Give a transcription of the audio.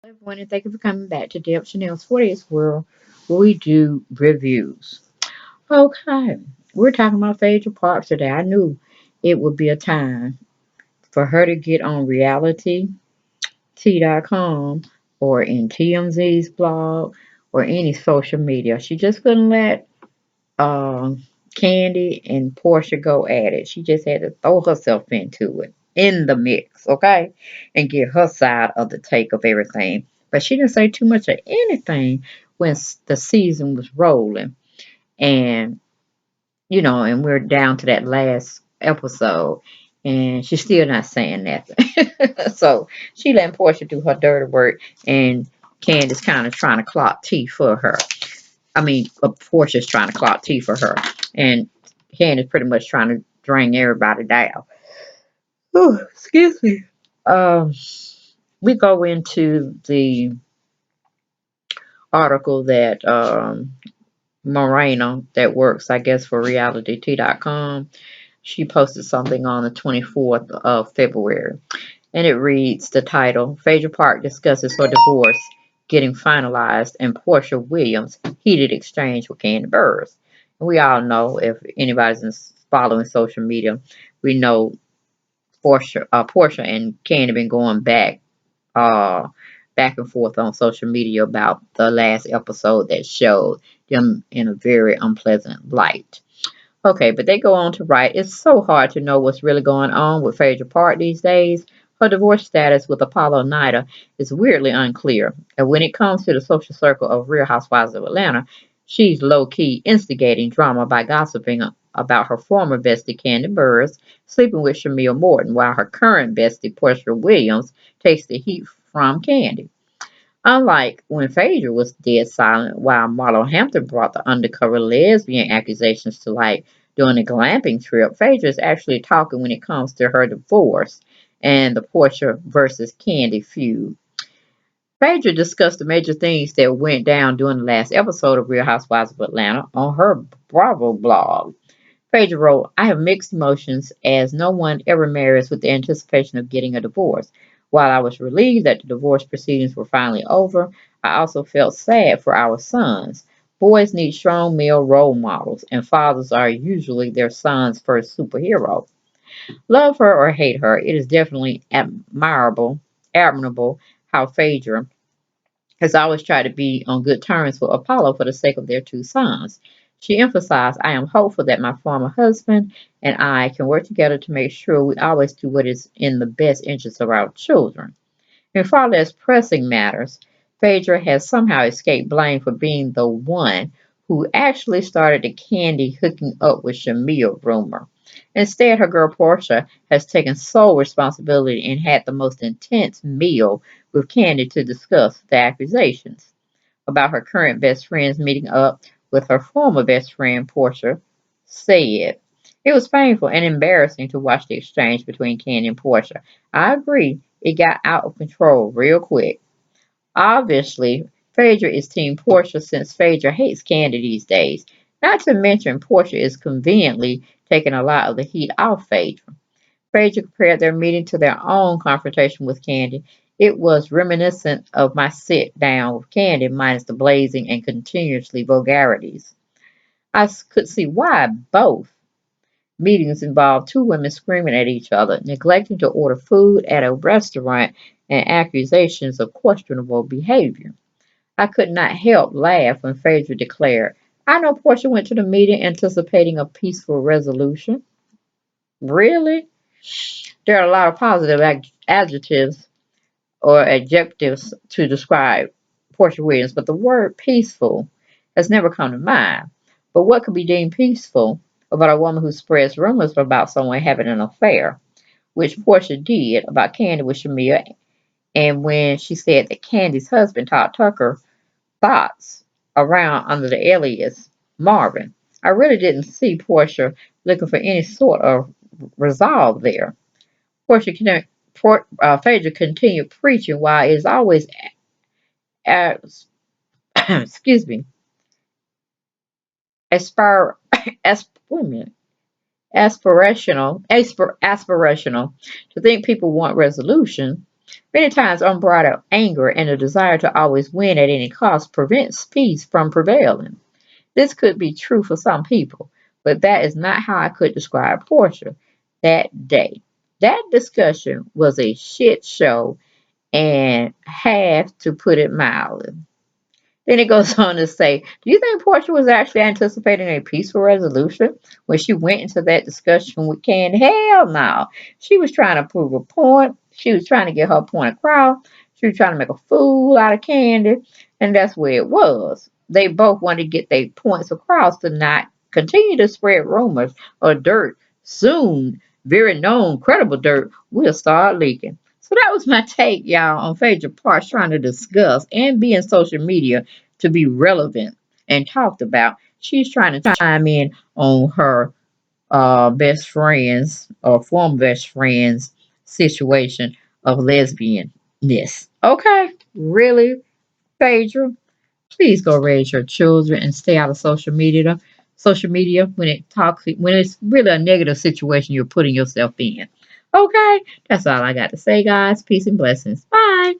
Everyone, and thank you for coming back to Deb Chanel's 40th World, where we do reviews. Okay, we're talking about Phaedra Parks today. I knew it would be a time for her to get on realityt.com or in TMZ's blog or any social media. She just couldn't let Kandi and Portia go at it. She just had to throw herself into it, in the mix, okay? And get her side of the take of everything. But she didn't say too much of anything when the season was rolling. And, and we're down to that last episode. And she's still not saying nothing. So she letting Portia do her dirty work. And Candace kind of trying to clock tea for her. Portia's trying to clock tea for her, and Candace pretty much trying to drain everybody down. Oh, excuse me. Um, we go into the article that Moreno, that works, I guess, for realityt.com, she posted something on the 24th of February, and it reads the title: Phaedra Park discusses her divorce getting finalized and Portia Williams' heated exchange with Kandi Burruss. And we all know, if anybody's following social media, we know Portia and Kandi been going uh, back and forth on social media about the last episode that showed them in a very unpleasant light. Okay, but they go on to write, it's so hard to know what's really going on with Phaedra Park these days. Her divorce status with Apollo Nida is weirdly unclear. And when it comes to the social circle of Real Housewives of Atlanta, she's low-key instigating drama by gossiping about her former bestie Kandi Burruss sleeping with Shamil Morton, while her current bestie Portia Williams takes the heat from Kandi. Unlike when Phaedra was dead silent while Marlo Hampton brought the undercover lesbian accusations to light during a glamping trip, Phaedra is actually talking when it comes to her divorce and the Portia versus Kandi feud. Phaedra discussed the major things that went down during the last episode of Real Housewives of Atlanta on her Bravo blog. Phaedra wrote, I have mixed emotions as no one ever marries with the anticipation of getting a divorce. While I was relieved that the divorce proceedings were finally over, I also felt sad for our sons. Boys need strong male role models, and fathers are usually their sons' first superhero. Love her or hate her, it is definitely admirable how Phaedra has always tried to be on good terms with Apollo for the sake of their two sons. She emphasized, I am hopeful that my former husband and I can work together to make sure we always do what is in the best interest of our children. In far less pressing matters, Phaedra has somehow escaped blame for being the one who actually started the Kandi hooking up with Shamil rumor. Instead, her girl Portia has taken sole responsibility and had the most intense meal with Kandi to discuss the accusations about her current best friends meeting up with her former best friend Portia said. It was painful and embarrassing to watch the exchange between Kandi and Portia. I agree, it got out of control real quick. Obviously, Phaedra is Team Portia since Phaedra hates Kandi these days. Not to mention, Portia is conveniently taking a lot of the heat off Phaedra. Phaedra compared their meeting to their own confrontation with Kandi. It was reminiscent of my sit down with Kandi, minus the blazing and continuously vulgarities. I could see why both meetings involved two women screaming at each other, neglecting to order food at a restaurant, and accusations of questionable behavior. I could not help laugh when Phaedra declared, I know Portia went to the meeting anticipating a peaceful resolution. Really? There are a lot of positive adjectives or adjectives to describe Portia Williams, but the word peaceful has never come to mind. But what could be deemed peaceful about a woman who spreads rumors about someone having an affair, which Portia did about Kandi with Shamia, and when she said that Candi's husband, Todd Tucker, thoughts around under the alias Marvin. I really didn't see Portia looking for any sort of resolve there. Phaedra continued preaching while it is always as excuse me aspir wait a minute aspirational to think people want resolution. Many times, unbridled anger and a desire to always win at any cost prevents peace from prevailing. This could be true for some people, but that is not how I could describe Portia that day. That discussion was a shit show and have to put it mildly. Then it goes on to say, do you think Portia was actually anticipating a peaceful resolution when she went into that discussion with Candy? Hell no. She was trying to prove a point. She was trying to get her point across. She was trying to make a fool out of Candy. And that's where it was. They both wanted to get their points across to not continue to spread rumors or dirt. Soon, very known, credible dirt will start leaking. So that was my take, y'all, on Phaedra Parks trying to discuss and be in social media to be relevant and talked about. She's trying to chime in on her best friends or former best friends situation of lesbianness. Okay, really, Phaedra? Please go raise your children and stay out of social media. Social media when it's really a negative situation you're putting yourself in. Okay, that's all I got to say, guys. Peace and blessings. Bye.